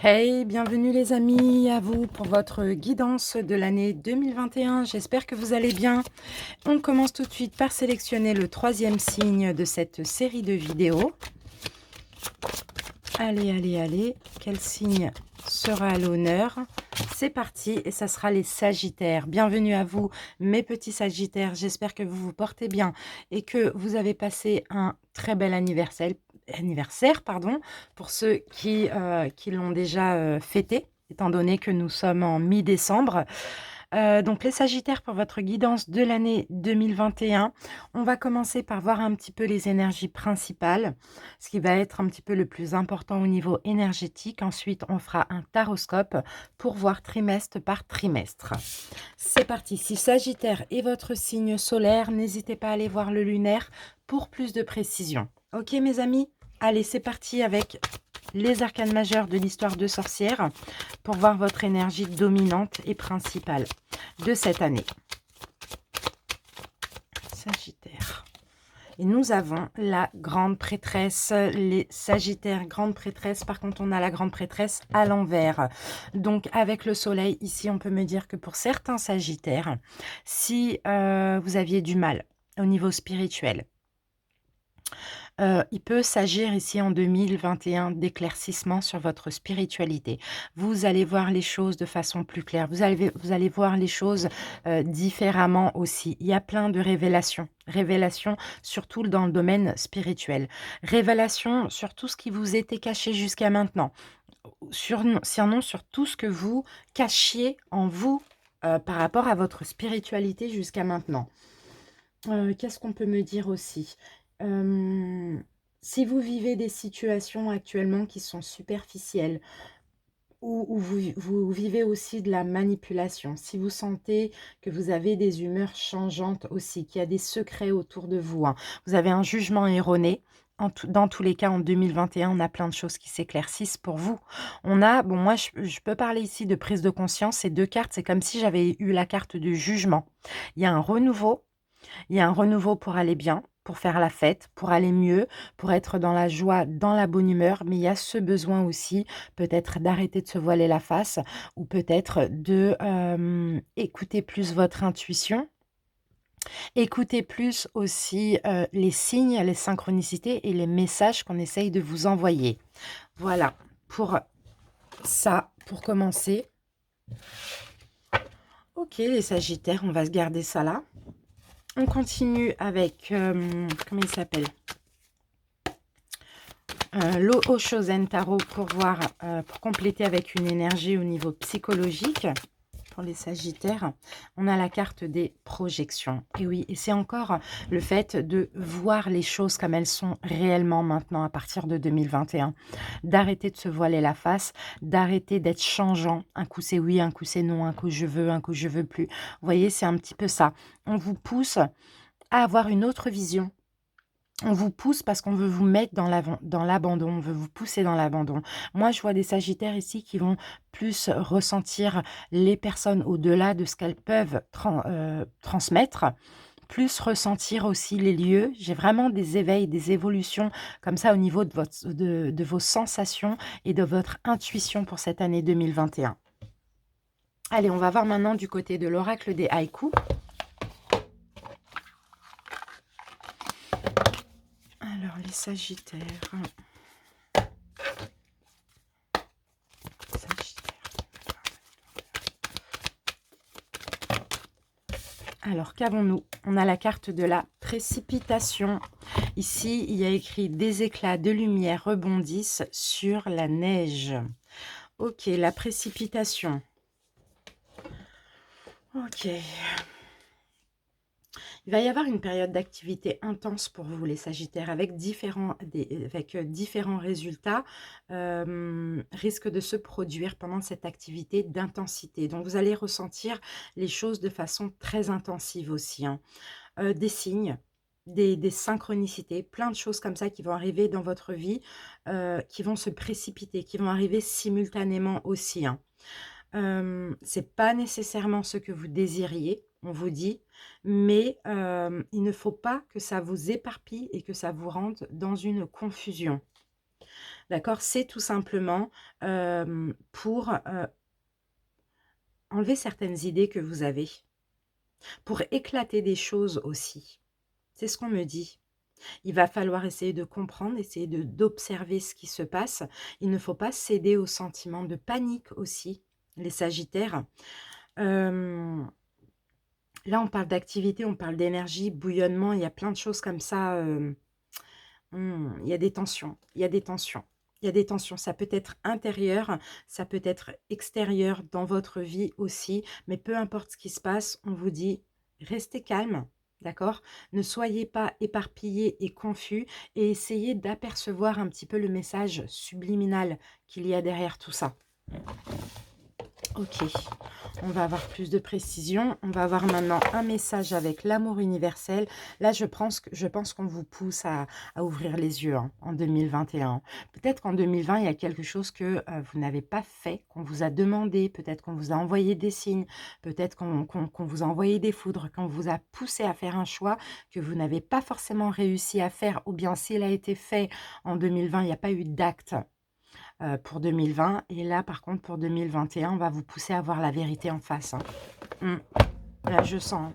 Hey, bienvenue les amis, à vous pour votre guidance de l'année 2021. J'espère que vous allez bien. On commence tout de suite par sélectionner le troisième signe de cette série de vidéos. Allez, allez, allez. Quel signe sera à l'honneur? C'est parti et ça sera les Sagittaires. Bienvenue à vous, mes petits Sagittaires. J'espère que vous vous portez bien et que vous avez passé un très bel anniversaire, pardon, pour ceux qui l'ont déjà fêté, étant donné que nous sommes en mi-décembre. Donc les Sagittaires, pour votre guidance de l'année 2021, on va commencer par voir un petit peu les énergies principales, ce qui va être un petit peu le plus important au niveau énergétique. Ensuite, on fera un taroscope pour voir trimestre par trimestre. C'est parti. Si Sagittaire est votre signe solaire, n'hésitez pas à aller voir le lunaire pour plus de précision. Ok mes amis? Allez, c'est parti avec les arcanes majeures de l'histoire de sorcière pour voir votre énergie dominante et principale de cette année. Sagittaire. Et nous avons la grande prêtresse, les Sagittaires, grande prêtresse. Par contre, on a la grande prêtresse à l'envers. Donc, avec le soleil, ici, on peut me dire que pour certains Sagittaires, si vous aviez du mal au niveau spirituel, il peut s'agir ici en 2021 d'éclaircissement sur votre spiritualité. Vous allez voir les choses de façon plus claire. Vous allez voir les choses différemment aussi. Il y a plein de révélations. Révélations surtout dans le domaine spirituel. Révélations sur tout ce qui vous était caché jusqu'à maintenant. Sinon sur tout ce que vous cachiez en vous par rapport à votre spiritualité jusqu'à maintenant. Qu'est-ce qu'on peut me dire aussi? Si vous vivez des situations actuellement qui sont superficielles ou vous vivez aussi de la manipulation, si vous sentez que vous avez des humeurs changeantes aussi, qu'il y a des secrets autour de vous, hein, vous avez un jugement erroné, dans tous les cas, en 2021, on a plein de choses qui s'éclaircissent pour vous. Bon, moi, je peux parler ici de prise de conscience. Ces deux cartes, c'est comme si j'avais eu la carte du jugement. Il y a un renouveau. Il y a un renouveau pour aller bien, pour faire la fête, pour aller mieux, pour être dans la joie, dans la bonne humeur. Mais il y a ce besoin aussi, peut-être d'arrêter de se voiler la face ou peut-être de écouter plus votre intuition. Écoutez plus aussi les signes, les synchronicités et les messages qu'on essaye de vous envoyer. Voilà, pour ça, pour commencer. Ok, les Sagittaires, on va se garder ça là. On continue avec, comment il s'appelle? L'Oshozen Tarot pour voir, pour compléter avec une énergie au niveau psychologique. Pour les Sagittaires, on a la carte des projections. Et oui, et c'est encore le fait de voir les choses comme elles sont réellement maintenant à partir de 2021. D'arrêter de se voiler la face, d'arrêter d'être changeant. Un coup c'est oui, un coup c'est non, un coup je veux plus. Vous voyez, c'est un petit peu ça. On vous pousse à avoir une autre vision. On vous pousse parce qu'on veut vous mettre dans l'abandon, on veut vous pousser dans l'abandon. Moi, je vois des Sagittaires ici qui vont plus ressentir les personnes au-delà de ce qu'elles peuvent transmettre, plus ressentir aussi les lieux. J'ai vraiment des éveils, des évolutions comme ça au niveau de vos sensations et de votre intuition pour cette année 2021. Allez, on va voir maintenant du côté de l'oracle des haïkus. Alors, les Sagittaires. Alors, qu'avons-nous? On a la carte de la précipitation. Ici, il y a écrit « Des éclats de lumière rebondissent sur la neige ». Ok, la précipitation. Ok. Il va y avoir une période d'activité intense pour vous, les Sagittaires, avec différents résultats risquent de se produire pendant cette activité d'intensité. Donc, vous allez ressentir les choses de façon très intensive aussi, hein. Des signes, des synchronicités, plein de choses comme ça qui vont arriver dans votre vie, qui vont se précipiter, qui vont arriver simultanément aussi, hein. C'est pas nécessairement ce que vous désiriez, on vous dit, mais il ne faut pas que ça vous éparpille et que ça vous rende dans une confusion. D'accord? C'est tout simplement pour enlever certaines idées que vous avez, pour éclater des choses aussi. C'est ce qu'on me dit. Il va falloir essayer de comprendre, essayer d'observer ce qui se passe. Il ne faut pas céder au sentiment de panique aussi, les Sagittaires. Hem, Là, on parle d'activité, on parle d'énergie, bouillonnement, il y a plein de choses comme ça, il y a des tensions, il y a des tensions. Il y a des tensions, ça peut être intérieur, ça peut être extérieur dans votre vie aussi, mais peu importe ce qui se passe, on vous dit: «Restez calme», d'accord? Ne soyez pas éparpillés et confus et essayez d'apercevoir un petit peu le message subliminal qu'il y a derrière tout ça. OK, on va avoir plus de précision. On va avoir maintenant un message avec l'amour universel. Là, je pense qu'on vous pousse à ouvrir les yeux hein, en 2021. Peut-être qu'en 2020, il y a quelque chose que vous n'avez pas fait, qu'on vous a demandé, peut-être qu'on vous a envoyé des signes, peut-être qu'on vous a envoyé des foudres, qu'on vous a poussé à faire un choix que vous n'avez pas forcément réussi à faire, ou bien s'il a été fait en 2020, il n'y a pas eu d'acte pour 2020 et là, par contre, pour 2021, on va vous pousser à voir la vérité en face, hein. Mmh. Là, je sens, hein.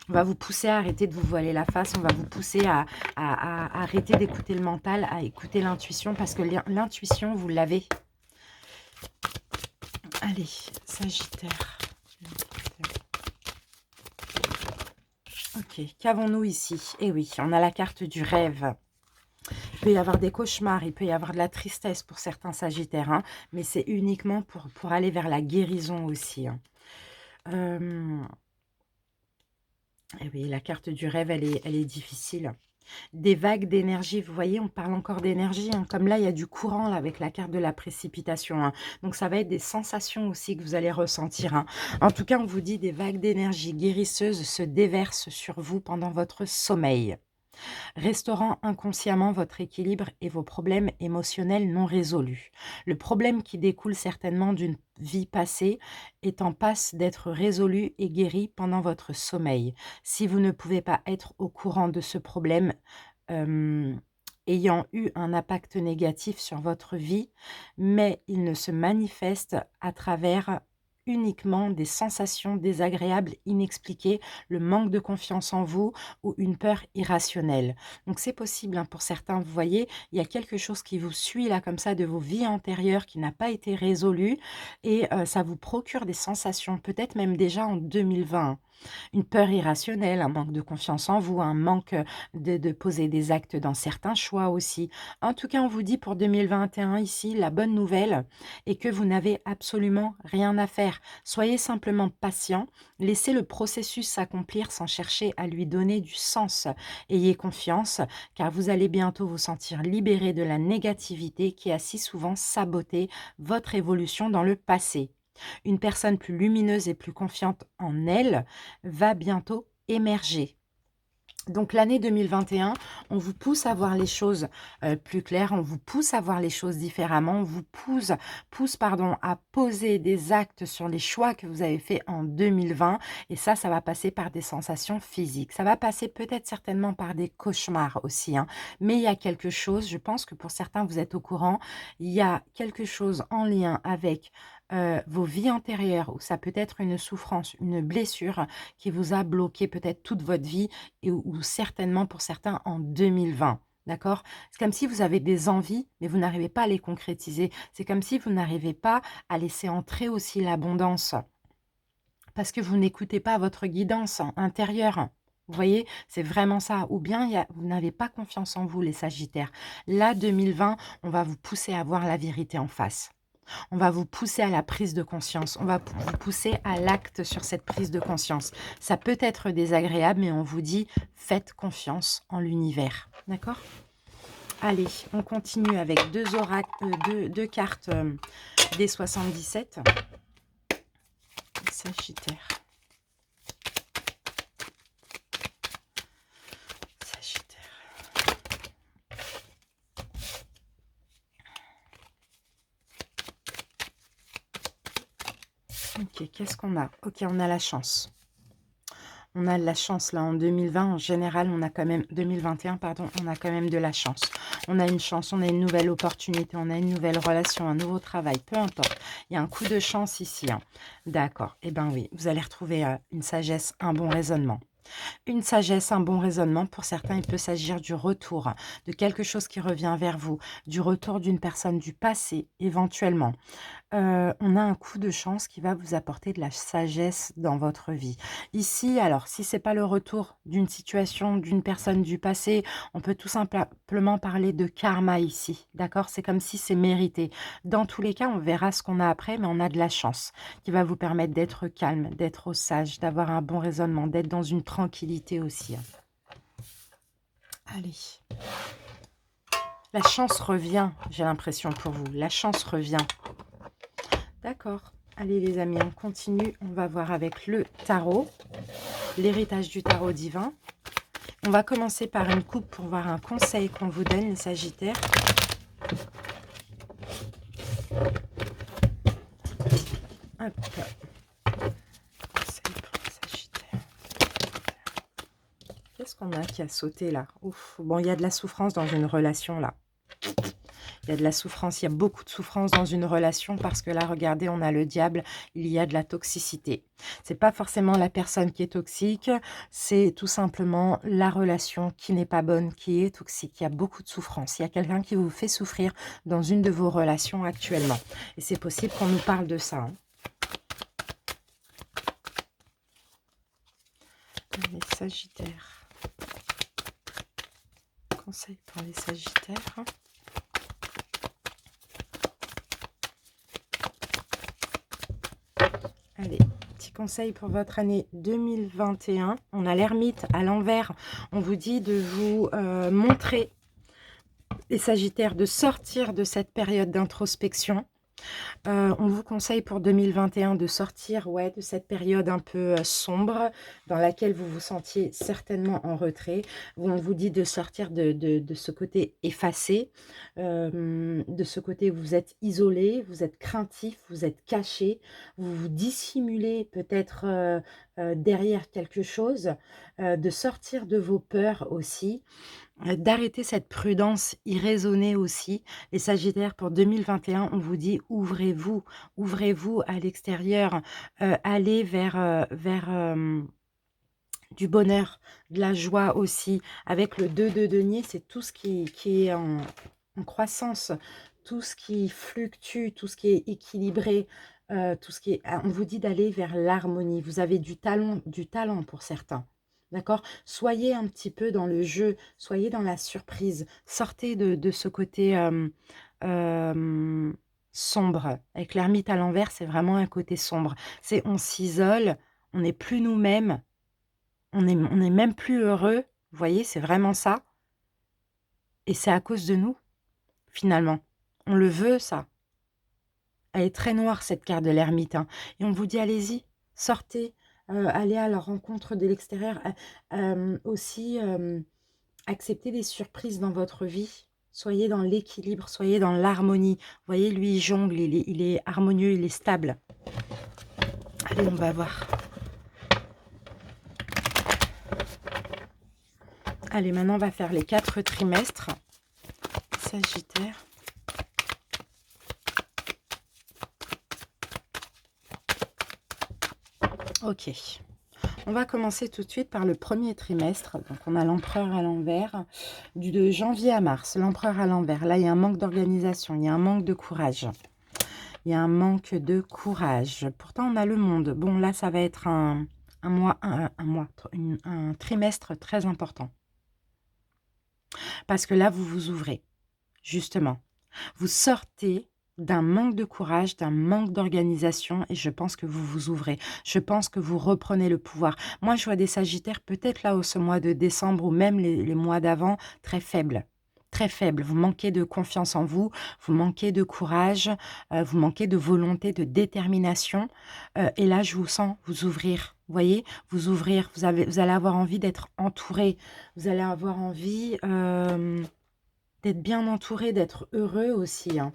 On va vous pousser à arrêter de vous voiler la face, on va vous pousser à arrêter d'écouter le mental, à écouter l'intuition parce que l'intuition, vous l'avez. Allez, Sagittaire. OK, qu'avons-nous ici? Eh oui, on a la carte du rêve. Il peut y avoir des cauchemars, il peut y avoir de la tristesse pour certains Sagittaires, hein, mais c'est uniquement pour aller vers la guérison aussi, hein. Hem, et oui, la carte du rêve, elle est difficile. Des vagues d'énergie, vous voyez, on parle encore d'énergie, hein, comme là, il y a du courant là, avec la carte de la précipitation, hein. Donc ça va être des sensations aussi que vous allez ressentir, hein. En tout cas, on vous dit des vagues d'énergie guérisseuses se déversent sur vous pendant votre sommeil, restaurant inconsciemment votre équilibre et vos problèmes émotionnels non résolus. Le problème qui découle certainement d'une vie passée est en passe d'être résolu et guéri pendant votre sommeil. Si vous ne pouvez pas être au courant de ce problème, ayant eu un impact négatif sur votre vie, mais il ne se manifeste à travers uniquement des sensations désagréables inexpliquées, le manque de confiance en vous ou une peur irrationnelle. Donc c'est possible hein, pour certains, vous voyez, il y a quelque chose qui vous suit là comme ça de vos vies antérieures qui n'a pas été résolu et ça vous procure des sensations, peut-être même déjà en 2020. Une peur irrationnelle, un manque de confiance en vous, un manque, de poser des actes dans certains choix aussi. En tout cas, on vous dit pour 2021 ici, la bonne nouvelle est que vous n'avez absolument rien à faire. Soyez simplement patient, laissez le processus s'accomplir sans chercher à lui donner du sens. Ayez confiance, car vous allez bientôt vous sentir libéré de la négativité qui a si souvent saboté votre évolution dans le passé. Une personne plus lumineuse et plus confiante en elle va bientôt émerger. Donc l'année 2021, on vous pousse à voir les choses plus claires, on vous pousse à voir les choses différemment, on vous pousse pardon, à poser des actes sur les choix que vous avez faits en 2020 et ça va passer par des sensations physiques. Ça va passer peut-être certainement par des cauchemars aussi, hein. Mais il y a quelque chose, je pense que pour certains vous êtes au courant, il y a quelque chose en lien avec vos vies antérieures où ça peut être une souffrance, une blessure qui vous a bloqué peut-être toute votre vie et ou certainement pour certains en 2020. D'accord? C'est comme si vous avez des envies, mais vous n'arrivez pas à les concrétiser. C'est comme si vous n'arrivez pas à laisser entrer aussi l'abondance parce que vous n'écoutez pas votre guidance intérieure. Vous voyez, c'est vraiment ça. Ou bien vous n'avez pas confiance en vous, les Sagittaires. Là, 2020, on va vous pousser à voir la vérité en face. On va vous pousser à la prise de conscience. On va vous pousser à l'acte sur cette prise de conscience. Ça peut être désagréable, mais on vous dit faites confiance en l'univers. D'accord? Allez, on continue avec deux oracles, deux cartes des 77. Sagittaire. Sagittaire. Ok, qu'est-ce qu'on a? Ok, on a la chance. On a de la chance là en 2020, en général, on a quand même 2021 pardon, on a quand même de la chance. On a une chance, on a une nouvelle opportunité, on a une nouvelle relation, un nouveau travail, peu importe. Il y a un coup de chance ici, hein. D'accord. Eh bien oui, vous allez retrouver une sagesse, un bon raisonnement. Une sagesse, un bon raisonnement. Pour certains, il peut s'agir du retour, de quelque chose qui revient vers vous, du retour d'une personne du passé, éventuellement. On a un coup de chance qui va vous apporter de la sagesse dans votre vie. Ici, alors, si c'est pas le retour d'une situation, d'une personne du passé, on peut tout simplement parler de karma ici, d'accord? C'est comme si c'est mérité. Dans tous les cas, on verra ce qu'on a après, mais on a de la chance qui va vous permettre d'être calme, d'être sage, d'avoir un bon raisonnement, d'être dans une tranquillité aussi, hein. Allez. La chance revient, j'ai l'impression pour vous. La chance revient. D'accord. Allez les amis, on continue. On va voir avec le tarot, l'héritage du tarot divin. On va commencer par une coupe pour voir un conseil qu'on vous donne, les Sagittaires. Hop. Conseil pour les Sagittaires. Qu'est-ce qu'on a qui a sauté là? Ouf. Bon, il y a de la souffrance dans une relation là. Il y a de la souffrance, il y a beaucoup de souffrance dans une relation parce que là, regardez, on a le diable, il y a de la toxicité. C'est pas forcément la personne qui est toxique, c'est tout simplement la relation qui n'est pas bonne, qui est toxique. Il y a beaucoup de souffrance. Il y a quelqu'un qui vous fait souffrir dans une de vos relations actuellement. Et c'est possible qu'on nous parle de ça, hein. Les Sagittaires. Conseil pour les Sagittaires. Allez, petit conseil pour votre année 2021. On a l'ermite à l'envers. On vous dit de vous montrer, les Sagittaires, de sortir de cette période d'introspection. On vous conseille pour 2021 de sortir de cette période un peu sombre dans laquelle vous vous sentiez certainement en retrait. On vous dit de sortir de ce côté effacé, de ce côté où vous êtes isolé, vous êtes craintif, vous êtes caché, vous vous dissimulez peut-être derrière quelque chose, de sortir de vos peurs aussi. D'arrêter cette prudence irraisonnée aussi. Les Sagittaires, pour 2021, on vous dit ouvrez-vous, ouvrez-vous à l'extérieur, allez vers du bonheur, de la joie aussi. Avec le 2 de denier, c'est tout ce qui est en croissance, tout ce qui fluctue, tout ce qui est équilibré, tout ce qui est... On vous dit d'aller vers l'harmonie. Vous avez du talent pour certains. D'accord? Soyez un petit peu dans le jeu, soyez dans la surprise. Sortez de ce côté sombre. Avec l'ermite à l'envers, c'est vraiment un côté sombre. C'est on s'isole, on n'est plus nous-mêmes, on est même plus heureux. Vous voyez, c'est vraiment ça. Et c'est à cause de nous, finalement. On le veut, ça. Elle est très noire, cette carte de l'ermite, hein. Et on vous dit, allez-y, sortez, allez à la rencontre de l'extérieur. Aussi, acceptez des surprises dans votre vie. Soyez dans l'équilibre, soyez dans l'harmonie. Vous voyez, lui, il jongle, il est harmonieux, il est stable. Allez, on va voir. Allez, maintenant, on va faire les 4 trimestres. Sagittaire. Ok. On va commencer tout de suite par le premier trimestre. Donc, on a l'empereur à l'envers, de janvier à mars. L'empereur à l'envers. Là, il y a un manque d'organisation, il y a un manque de courage. Il y a un manque de courage. Pourtant, on a le monde. Bon, là, ça va être un trimestre très important. Parce que là, vous vous ouvrez, justement. Vous sortez d'un manque de courage, d'un manque d'organisation, et je pense que vous vous ouvrez. Je pense que vous reprenez le pouvoir. Moi, je vois des Sagittaires, peut-être là, au ce mois de décembre, ou même les mois d'avant, très faibles. Très faibles. Vous manquez de confiance en vous, vous manquez de courage, vous manquez de volonté, de détermination. Et là, je vous sens vous ouvrir. Vous voyez, vous ouvrir. Vous allez avoir envie d'être entouré. Vous allez avoir envie d'être bien entouré, d'être heureux aussi, hein.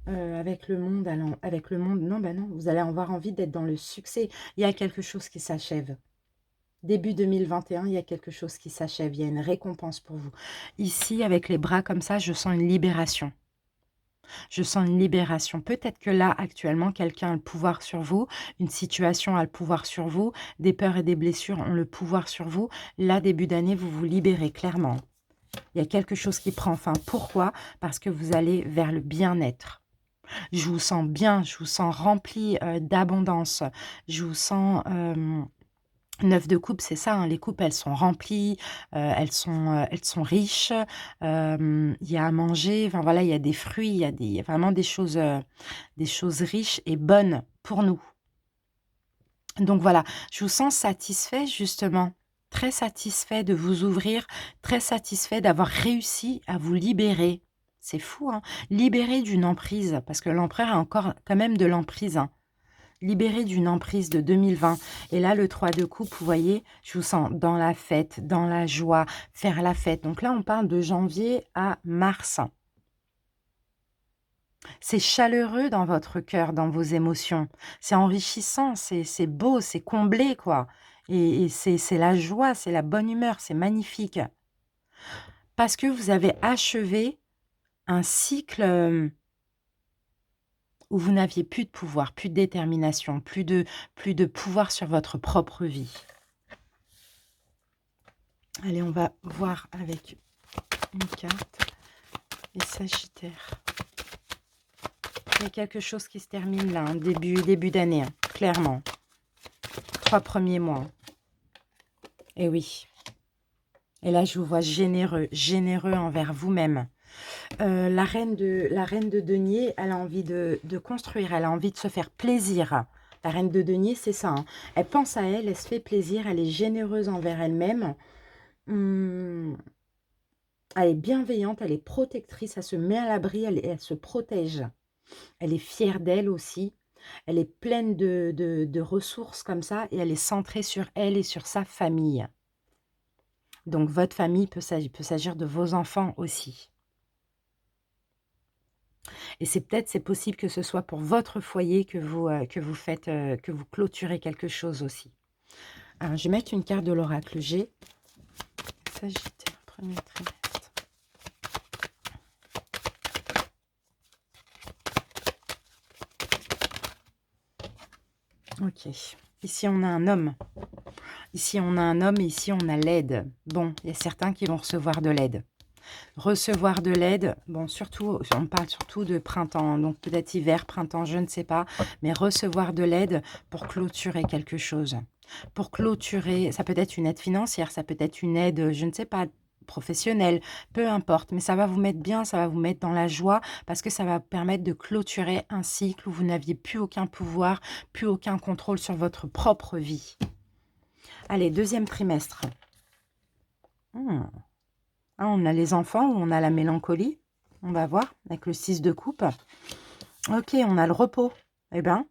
Avec le monde, non, bah non, vous allez avoir envie d'être dans le succès. Il y a quelque chose qui s'achève. Début 2021, il y a quelque chose qui s'achève, il y a une récompense pour vous. Ici, avec les bras comme ça, je sens une libération. Je sens une libération. Peut-être que là, actuellement, quelqu'un a le pouvoir sur vous, une situation a le pouvoir sur vous, des peurs et des blessures ont le pouvoir sur vous. Là, début d'année, vous vous libérez clairement. Il y a quelque chose qui prend fin. Pourquoi? Parce que vous allez vers le bien-être. Je vous sens bien, je vous sens rempli d'abondance. Je vous sens... 9 de coupe, c'est ça, hein, les coupes, elles sont remplies, elles sont riches, il y a à manger, enfin voilà, il y a des fruits, il y a vraiment des choses riches et bonnes pour nous. Donc voilà, je vous sens satisfait justement, très satisfait de vous ouvrir, très satisfait d'avoir réussi à vous libérer. C'est fou, hein? Libérer d'une emprise, parce que l'empereur a encore quand même de l'emprise, hein. Libéré d'une emprise de 2020. Et là, le 3 de coupe, vous voyez, je vous sens dans la fête, dans la joie, faire la fête. Donc là, on parle de janvier à mars. C'est chaleureux dans votre cœur, dans vos émotions. C'est enrichissant, c'est beau, c'est comblé, quoi. Et c'est la joie, c'est la bonne humeur, c'est magnifique. Parce que vous avez achevé un cycle où vous n'aviez plus de pouvoir, plus de détermination, plus de pouvoir sur votre propre vie. Allez, on va voir avec une carte. Les Sagittaires. Il y a quelque chose qui se termine là, hein, début d'année, hein, clairement. 3 premiers mois. Et oui. Et là, je vous vois généreux, généreux envers vous-même. La reine de denier, elle a envie de construire, elle a envie de se faire plaisir. La reine de denier, c'est ça, hein. Elle pense à elle, elle se fait plaisir, elle est généreuse envers elle-même. Elle est bienveillante, elle est protectrice, elle se met à l'abri, elle se protège. Elle est fière d'elle aussi. Elle est pleine de ressources comme ça et elle est centrée sur elle et sur sa famille. Donc votre famille peut s'agir de vos enfants aussi. Et c'est possible que ce soit pour votre foyer que vous faites, que vous clôturez quelque chose aussi. Alors, je vais mettre une carte de l'oracle G. Sagittaire, premier trimestre. Ok. Ici, on a un homme. Ici, on a un homme et ici, on a l'aide. Bon, il y a certains qui vont recevoir de l'aide. Recevoir de l'aide, bon, surtout, on parle surtout de printemps, donc peut-être hiver, printemps, je ne sais pas, mais recevoir de l'aide pour clôturer quelque chose. Pour clôturer, ça peut être une aide financière, ça peut être une aide, je ne sais pas, professionnelle, peu importe, mais ça va vous mettre bien, ça va vous mettre dans la joie, parce que ça va vous permettre de clôturer un cycle où vous n'aviez plus aucun pouvoir, plus aucun contrôle sur votre propre vie. Allez, deuxième trimestre. Ah, on a les enfants ou on a la mélancolie. On va voir avec le 6 de coupe. Ok, on a le repos. Eh bien,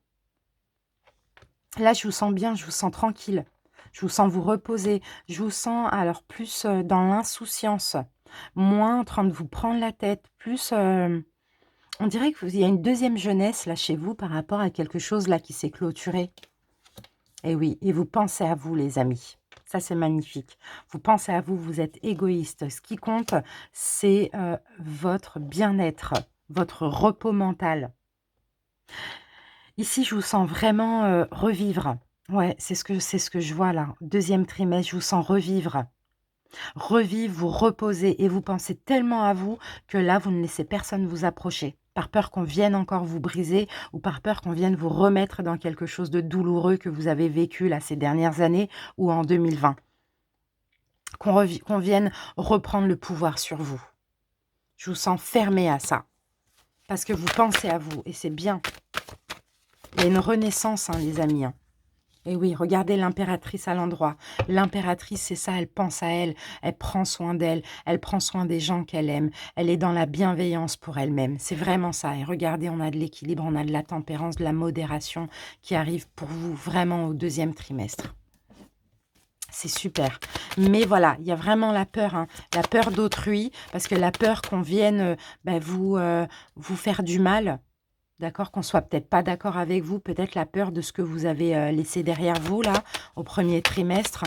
là, je vous sens bien, je vous sens tranquille. Je vous sens vous reposer. Je vous sens alors plus dans l'insouciance. Moins en train de vous prendre la tête. Plus, on dirait qu'il y a une deuxième jeunesse là chez vous par rapport à quelque chose là qui s'est clôturé. Et oui, et vous pensez à vous les amis. Ça, c'est magnifique. Vous pensez à vous, vous êtes égoïste. Ce qui compte, c'est votre bien-être, votre repos mental. Ici, je vous sens vraiment revivre. Ouais, c'est ce que je vois là. Deuxième trimestre, je vous sens revivre. Revivre, vous reposer. Et vous pensez tellement à vous que là, vous ne laissez personne vous approcher. Par peur qu'on vienne encore vous briser ou par peur qu'on vienne vous remettre dans quelque chose de douloureux que vous avez vécu là ces dernières années ou en 2020. Qu'on vienne reprendre le pouvoir sur vous. Je vous sens fermé à ça. Parce que vous pensez à vous et c'est bien. Il y a une renaissance, hein, les amis. Hein. Et oui, regardez l'impératrice à l'endroit. L'impératrice, c'est ça, elle pense à elle, elle prend soin d'elle, elle prend soin des gens qu'elle aime, elle est dans la bienveillance pour elle-même. C'est vraiment ça. Et regardez, on a de l'équilibre, on a de la tempérance, de la modération qui arrive pour vous vraiment au deuxième trimestre. C'est super. Mais voilà, il y a vraiment la peur, hein, la peur d'autrui, parce que la peur qu'on vienne vous faire du mal. D'accord, qu'on soit peut-être pas d'accord avec vous, peut-être la peur de ce que vous avez laissé derrière vous, là, au premier trimestre.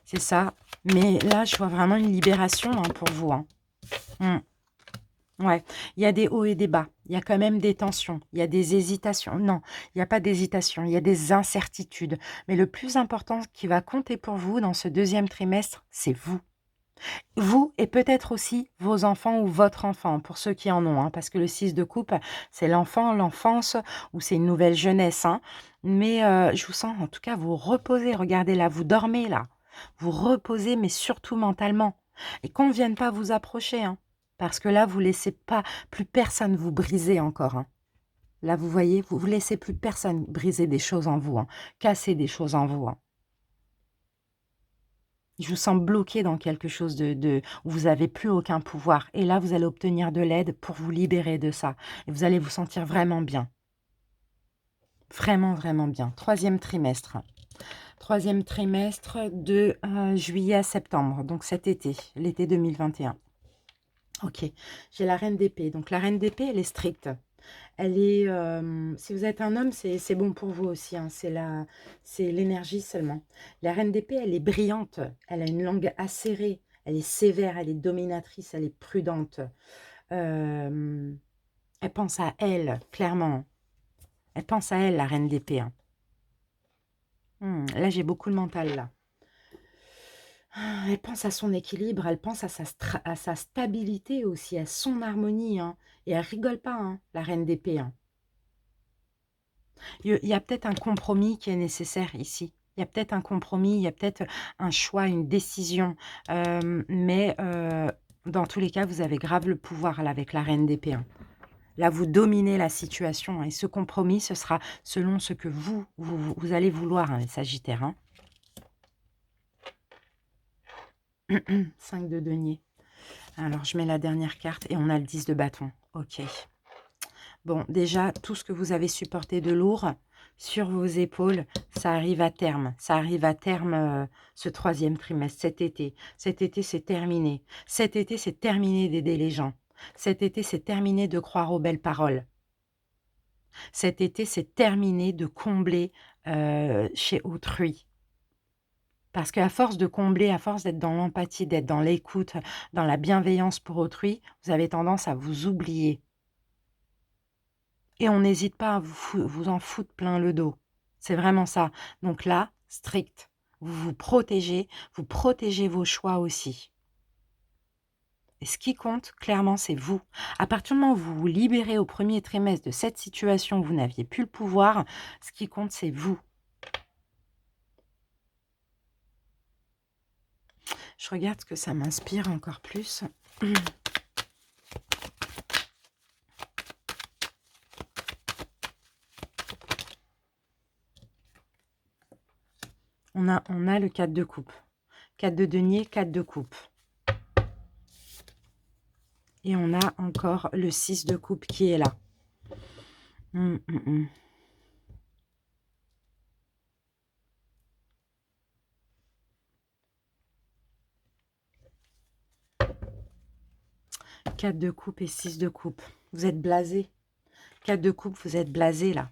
C'est ça. Mais là, je vois vraiment une libération hein, pour vous. Hein. Mm. Ouais, il y a des hauts et des bas. Il y a quand même des tensions. Il y a des hésitations. Non, il n'y a pas d'hésitation. Il y a des incertitudes. Mais le plus important qui va compter pour vous dans ce deuxième trimestre, c'est vous. Vous et peut-être aussi vos enfants ou votre enfant, pour ceux qui en ont, hein, parce que le 6 de coupe, c'est l'enfant, l'enfance, ou c'est une nouvelle jeunesse. Hein. Mais je vous sens, en tout cas, vous reposer. Regardez là, vous dormez là. Vous reposez, mais surtout mentalement. Et qu'on ne vienne pas vous approcher, hein, parce que là, vous laissez pas, plus personne vous briser encore. Hein. Là, vous voyez, vous ne laissez plus personne briser des choses en vous, hein, casser des choses en vous. Hein. Je vous sens bloqué dans quelque chose où vous n'avez plus aucun pouvoir. Et là, vous allez obtenir de l'aide pour vous libérer de ça. Et vous allez vous sentir vraiment bien. Vraiment, vraiment bien. Troisième trimestre. Troisième trimestre de juillet à septembre. Donc cet été, l'été 2021. Ok, j'ai la reine d'épée. Donc la reine d'épée, elle est stricte. Elle est, si vous êtes un homme, c'est bon pour vous aussi. Hein, c'est l'énergie seulement. La reine d'épée, elle est brillante. Elle a une langue acérée. Elle est sévère. Elle est dominatrice. Elle est prudente. Elle pense à elle, clairement. Elle pense à elle, la reine d'épée. Hein. Là, j'ai beaucoup le mental, là. Elle pense à son équilibre. Elle pense à sa stabilité aussi, à son harmonie. Hein. Et elle rigole pas, hein, la reine d'épée. Hein. Il y a peut-être un compromis qui est nécessaire ici. Il y a peut-être un compromis, il y a peut-être un choix, une décision. Mais dans tous les cas, vous avez grave le pouvoir là, avec la reine d'épée. Hein. Là, vous dominez la situation. Hein, et ce compromis, ce sera selon ce que vous allez vouloir, hein, les Sagittaires. Hein. 5 de denier. Alors, je mets la dernière carte et on a le 10 de bâton. Ok. Bon, déjà, tout ce que vous avez supporté de lourd sur vos épaules, ça arrive à terme. Ça arrive à terme ce troisième trimestre, cet été. Cet été, c'est terminé. Cet été, c'est terminé d'aider les gens. Cet été, c'est terminé de croire aux belles paroles. Cet été, c'est terminé de combler chez autrui. Parce qu'à force de combler, à force d'être dans l'empathie, d'être dans l'écoute, dans la bienveillance pour autrui, vous avez tendance à vous oublier. Et on n'hésite pas à vous en foutre plein le dos. C'est vraiment ça. Donc là, strict. Vous protégez vos choix aussi. Et ce qui compte, clairement, c'est vous. À partir du moment où vous vous libérez au premier trimestre de cette situation où vous n'aviez plus le pouvoir, ce qui compte, c'est vous. Je regarde ce que ça m'inspire encore plus. On a le 4 de coupe. 4 de denier, 4 de coupe. Et on a encore le 6 de coupe qui est là. 4 de coupe et 6 de coupe. Vous êtes blasé. 4 de coupe, vous êtes blasé là.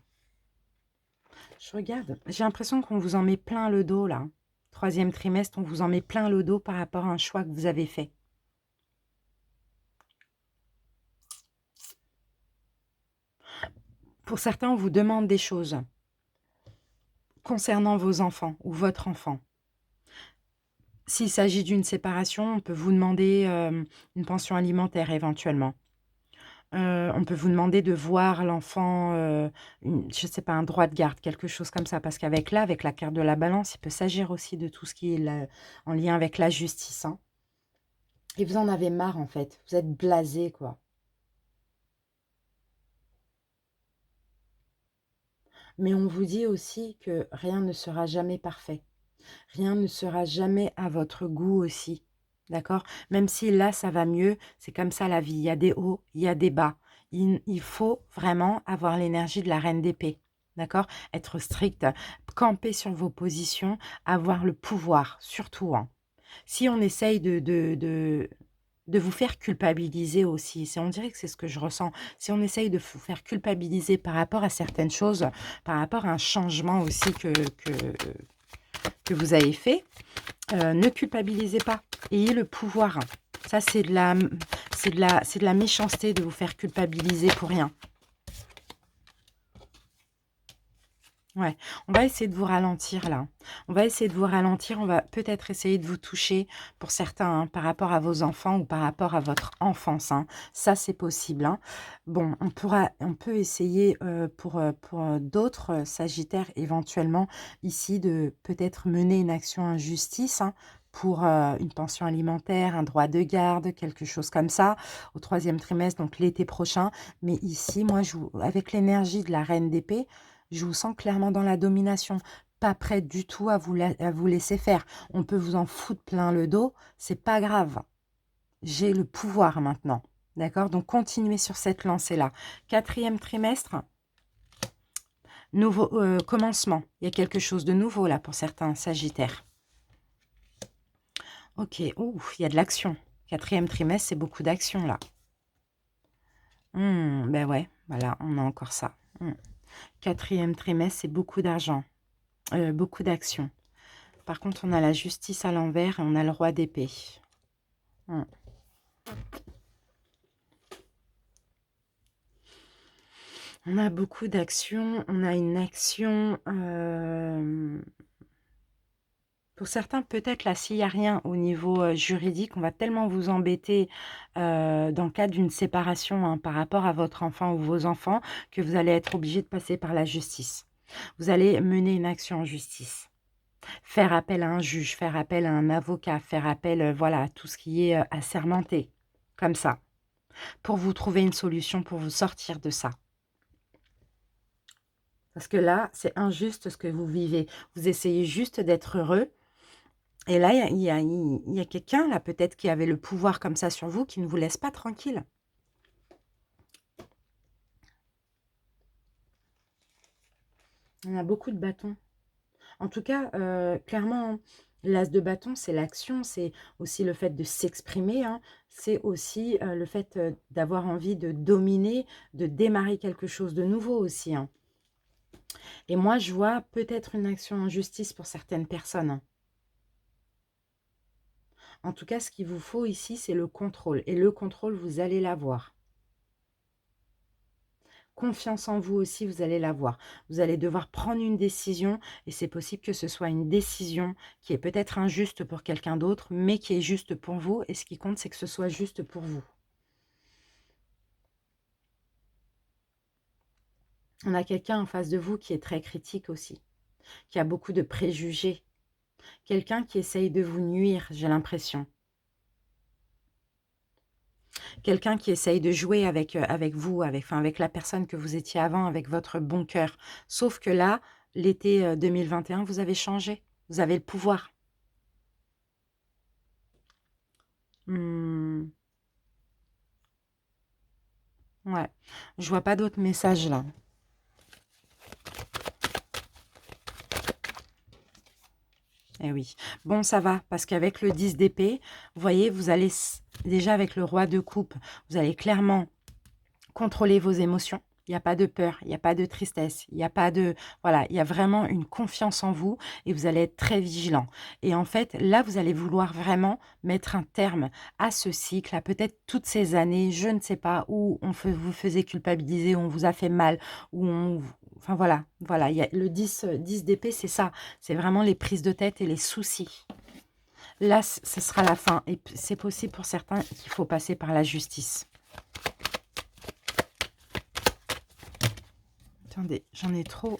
Je regarde. J'ai l'impression qu'on vous en met plein le dos là. Troisième trimestre, on vous en met plein le dos par rapport à un choix que vous avez fait. Pour certains, on vous demande des choses concernant vos enfants ou votre enfant. S'il s'agit d'une séparation, on peut vous demander une pension alimentaire éventuellement. On peut vous demander de voir l'enfant, je ne sais pas, un droit de garde, quelque chose comme ça. Parce qu'avec là, avec la carte de la balance, il peut s'agir aussi de tout ce qui est en lien avec la justice. Hein. Et vous en avez marre, en fait. Vous êtes blasé, quoi. Mais on vous dit aussi que rien ne sera jamais parfait. Rien ne sera jamais à votre goût aussi. D'accord? Même si là, ça va mieux, c'est comme ça la vie. Il y a des hauts, il y a des bas. Il faut vraiment avoir l'énergie de la reine d'épée. D'accord? Être strict, camper sur vos positions, avoir le pouvoir, surtout. Hein. Si on essaye de vous faire culpabiliser aussi, on dirait que c'est ce que je ressens, si on essaye de vous faire culpabiliser par rapport à certaines choses, par rapport à un changement aussi que que vous avez fait, ne culpabilisez pas. Ayez le pouvoir. Ça, c'est de la méchanceté de vous faire culpabiliser pour rien. Ouais, on va essayer de vous ralentir là. On va essayer de vous ralentir. On va peut-être essayer de vous toucher pour certains, hein, par rapport à vos enfants ou par rapport à votre enfance, hein. Ça, c'est possible, hein. Bon, on peut essayer pour d'autres Sagittaires éventuellement ici de peut-être mener une action en justice, hein, pour une pension alimentaire, un droit de garde, quelque chose comme ça, au troisième trimestre, donc l'été prochain. Mais ici, moi, avec l'énergie de la reine d'épée, je vous sens clairement dans la domination, pas prête du tout à vous laisser faire. On peut vous en foutre plein le dos, c'est pas grave. J'ai le pouvoir maintenant. D'accord? Donc, continuez sur cette lancée-là. Quatrième trimestre, nouveau commencement. Il y a quelque chose de nouveau là pour certains Sagittaires. Ok, ouh, il y a de l'action. Quatrième trimestre, c'est beaucoup d'action là. Ben ouais, voilà, on a encore ça. Quatrième trimestre, c'est beaucoup d'argent, beaucoup d'action. Par contre, on a la justice à l'envers et on a le roi d'épée. On a beaucoup d'actions. On a une action... pour certains, peut-être là, s'il n'y a rien au niveau juridique, on va tellement vous embêter dans le cadre d'une séparation, hein, par rapport à votre enfant ou vos enfants, que vous allez être obligé de passer par la justice. Vous allez mener une action en justice. Faire appel à un juge, faire appel à un avocat, faire appel, voilà, à tout ce qui est assermenté, comme ça, pour vous trouver une solution, pour vous sortir de ça. Parce que là, c'est injuste ce que vous vivez. Vous essayez juste d'être heureux. Et là, il y a quelqu'un, là, peut-être, qui avait le pouvoir comme ça sur vous, qui ne vous laisse pas tranquille. On a beaucoup de bâtons. En tout cas, clairement, l'as de bâton, c'est l'action, c'est aussi le fait de s'exprimer, hein. C'est aussi le fait d'avoir envie de dominer, de démarrer quelque chose de nouveau aussi, hein. Et moi, je vois peut-être une action en justice pour certaines personnes, hein. En tout cas, ce qu'il vous faut ici, c'est le contrôle. Et le contrôle, vous allez l'avoir. Confiance en vous aussi, vous allez l'avoir. Vous allez devoir prendre une décision et c'est possible que ce soit une décision qui est peut-être injuste pour quelqu'un d'autre, mais qui est juste pour vous. Et ce qui compte, c'est que ce soit juste pour vous. On a quelqu'un en face de vous qui est très critique aussi, qui a beaucoup de préjugés. Quelqu'un qui essaye de vous nuire, j'ai l'impression. Quelqu'un qui essaye de jouer avec vous, avec la personne que vous étiez avant, avec votre bon cœur. Sauf que là, l'été 2021, vous avez changé. Vous avez le pouvoir. Hmm, ouais, je vois pas d'autres messages là. Eh oui. Bon, ça va, parce qu'avec le 10 d'épée, vous voyez, vous allez, déjà avec le roi de coupe, vous allez clairement contrôler vos émotions. Il n'y a pas de peur, il n'y a pas de tristesse, il n'y a pas de... Voilà, il y a vraiment une confiance en vous et vous allez être très vigilant. Et en fait, là, vous allez vouloir vraiment mettre un terme à ce cycle, à peut-être toutes ces années, je ne sais pas, où vous faisait culpabiliser, où on vous a fait mal, où on... Enfin voilà, voilà, il y a le 10 d'épée, c'est ça. C'est vraiment les prises de tête et les soucis. Là, ce sera la fin. Et c'est possible pour certains qu'il faut passer par la justice. Attendez, j'en ai trop.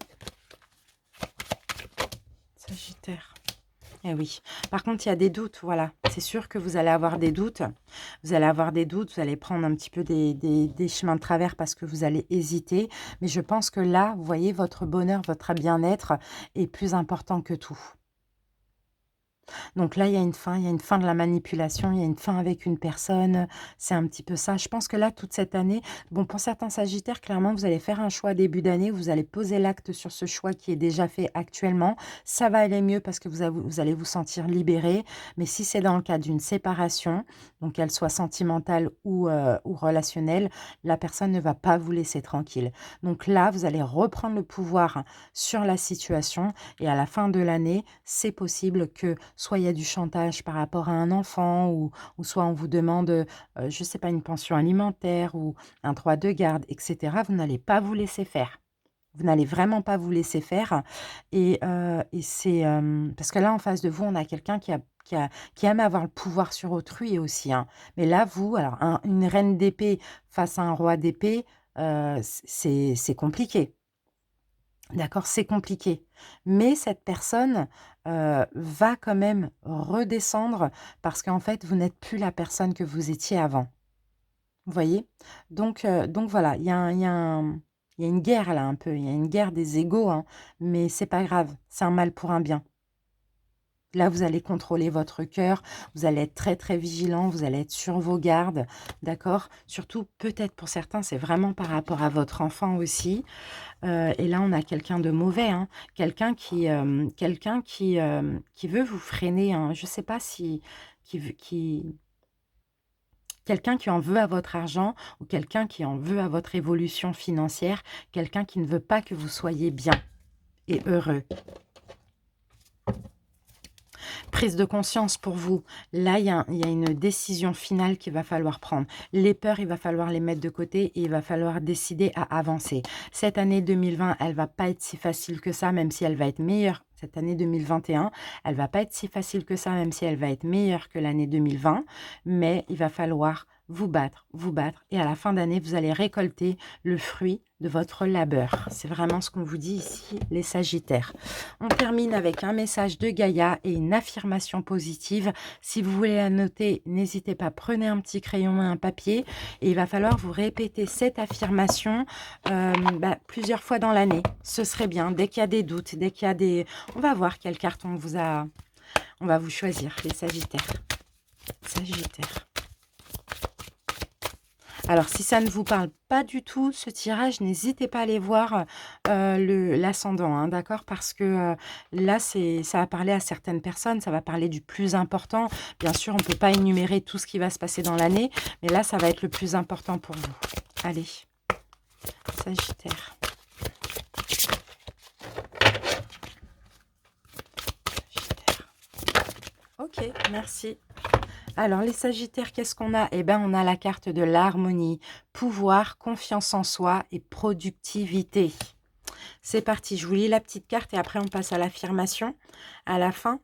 Sagittaire. Eh oui. Par contre, il y a des doutes, voilà. C'est sûr que vous allez avoir des doutes. Vous allez avoir des doutes, vous allez prendre un petit peu des chemins de travers parce que vous allez hésiter. Mais je pense que là, vous voyez, votre bonheur, votre bien-être est plus important que tout. Donc là, il y a une fin de la manipulation, il y a une fin avec une personne, c'est un petit peu ça. Je pense que là, toute cette année, bon, pour certains sagittaires, clairement, vous allez faire un choix début d'année, vous allez poser l'acte sur ce choix qui est déjà fait actuellement. Ça va aller mieux parce que vous allez vous sentir libéré. Mais si c'est dans le cadre d'une séparation, donc qu'elle soit sentimentale ou relationnelle, la personne ne va pas vous laisser tranquille. Donc là, vous allez reprendre le pouvoir sur la situation et à la fin de l'année, c'est possible que soit il y a du chantage par rapport à un enfant ou soit on vous demande, je ne sais pas, une pension alimentaire ou un droit de garde et cetera. Vous n'allez pas vous laisser faire. Vous n'allez vraiment pas vous laisser faire et c'est, parce que là, en face de vous, on a quelqu'un qui aime avoir le pouvoir sur autrui aussi, hein. Mais là, vous, alors une reine d'épée face à un roi d'épée, c'est compliqué. D'accord, c'est compliqué. Mais cette personne, va quand même redescendre parce qu'en fait, vous n'êtes plus la personne que vous étiez avant. Vous voyez? Donc voilà, il y a une guerre là un peu, il y a une guerre des égos, hein, mais c'est pas grave, c'est un mal pour un bien. Là, vous allez contrôler votre cœur, vous allez être très, très vigilant, vous allez être sur vos gardes, d'accord? Surtout, peut-être pour certains, c'est vraiment par rapport à votre enfant aussi. Et là, on a quelqu'un de mauvais, hein. Quelqu'un qui veut vous freiner, hein. Je ne sais pas si qui veut qui quelqu'un qui en veut à votre argent ou quelqu'un qui en veut à votre évolution financière, quelqu'un qui ne veut pas que vous soyez bien et heureux. Prise de conscience pour vous. Là, il y a une décision finale qu'il va falloir prendre. Les peurs, il va falloir les mettre de côté et il va falloir décider à avancer. Cette année 2020, elle va pas être si facile que ça, même si elle va être meilleure. Cette année 2021, elle va pas être si facile que ça, même si elle va être meilleure que l'année 2020. Mais il va falloir vous battre. Et à la fin d'année, vous allez récolter le fruit de votre labeur. C'est vraiment ce qu'on vous dit ici, les Sagittaires. On termine avec un message de Gaïa et une affirmation positive. Si vous voulez la noter, n'hésitez pas, prenez un petit crayon et un papier. Et il va falloir vous répéter cette affirmation plusieurs fois dans l'année. Ce serait bien, dès qu'il y a des doutes, dès qu'il y a des... On va voir quelle carte on va vous choisir, les Sagittaires. Sagittaires. Alors, si ça ne vous parle pas du tout, ce tirage, n'hésitez pas à aller voir l'ascendant, hein, d'accord? Parce que là, ça va parler à certaines personnes, ça va parler du plus important. Bien sûr, on ne peut pas énumérer tout ce qui va se passer dans l'année, mais là, ça va être le plus important pour vous. Allez, Sagittaire. Sagittaire. Ok, merci. Alors, les Sagittaires, qu'est-ce qu'on a? Eh bien, on a la carte de l'harmonie, pouvoir, confiance en soi et productivité. C'est parti, je vous lis la petite carte et après on passe à l'affirmation à la fin.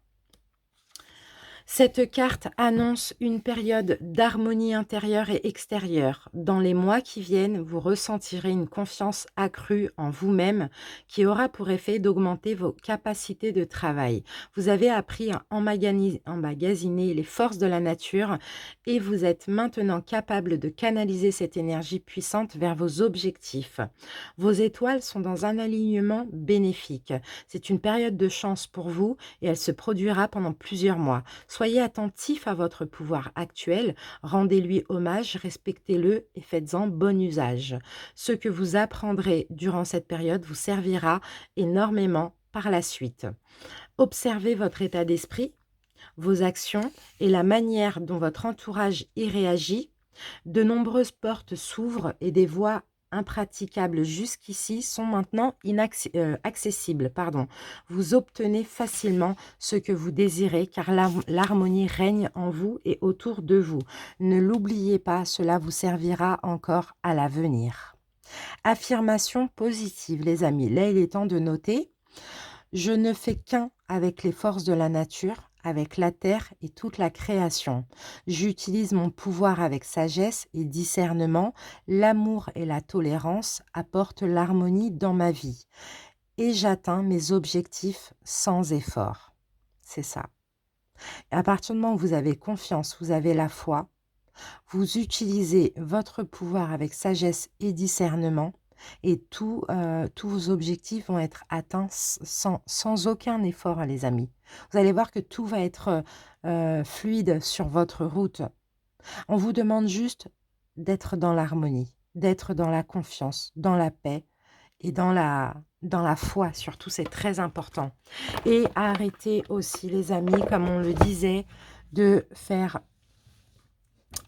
Cette carte annonce une période d'harmonie intérieure et extérieure. Dans les mois qui viennent, vous ressentirez une confiance accrue en vous-même qui aura pour effet d'augmenter vos capacités de travail. Vous avez appris à emmagasiner les forces de la nature et vous êtes maintenant capable de canaliser cette énergie puissante vers vos objectifs. Vos étoiles sont dans un alignement bénéfique. C'est une période de chance pour vous et elle se produira pendant plusieurs mois. Soyez attentif à votre pouvoir actuel, rendez-lui hommage, respectez-le et faites-en bon usage. Ce que vous apprendrez durant cette période vous servira énormément par la suite. Observez votre état d'esprit, vos actions et la manière dont votre entourage y réagit. De nombreuses portes s'ouvrent et des voies impraticables jusqu'ici sont maintenant accessibles. Vous obtenez facilement ce que vous désirez car l'harmonie règne en vous et autour de vous. Ne l'oubliez pas, cela vous servira encore à l'avenir. Affirmation positive, les amis. Là, il est temps de noter. Je ne fais qu'un avec les forces de la nature, avec la terre et toute la création. J'utilise mon pouvoir avec sagesse et discernement. L'amour et la tolérance apportent l'harmonie dans ma vie. Et j'atteins mes objectifs sans effort. C'est ça. Et à partir du moment où vous avez confiance, vous avez la foi, vous utilisez votre pouvoir avec sagesse et discernement, Et tous vos objectifs vont être atteints sans aucun effort, hein, les amis. Vous allez voir que tout va être fluide sur votre route. On vous demande juste d'être dans l'harmonie, d'être dans la confiance, dans la paix et dans la foi surtout, c'est très important. Et arrêtez aussi les amis, comme on le disait, de faire,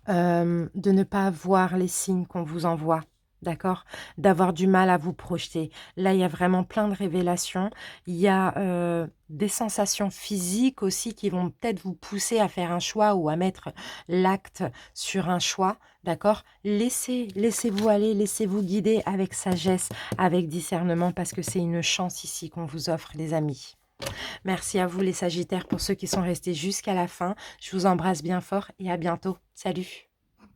de ne pas voir les signes qu'on vous envoie, d'accord? D'avoir du mal à vous projeter. Là, il y a vraiment plein de révélations. Il y a, des sensations physiques aussi qui vont peut-être vous pousser à faire un choix ou à mettre l'acte sur un choix, d'accord? Laissez-vous aller, laissez-vous guider avec sagesse, avec discernement parce que c'est une chance ici qu'on vous offre les amis. Merci à vous les Sagittaires pour ceux qui sont restés jusqu'à la fin. Je vous embrasse bien fort et à bientôt. Salut!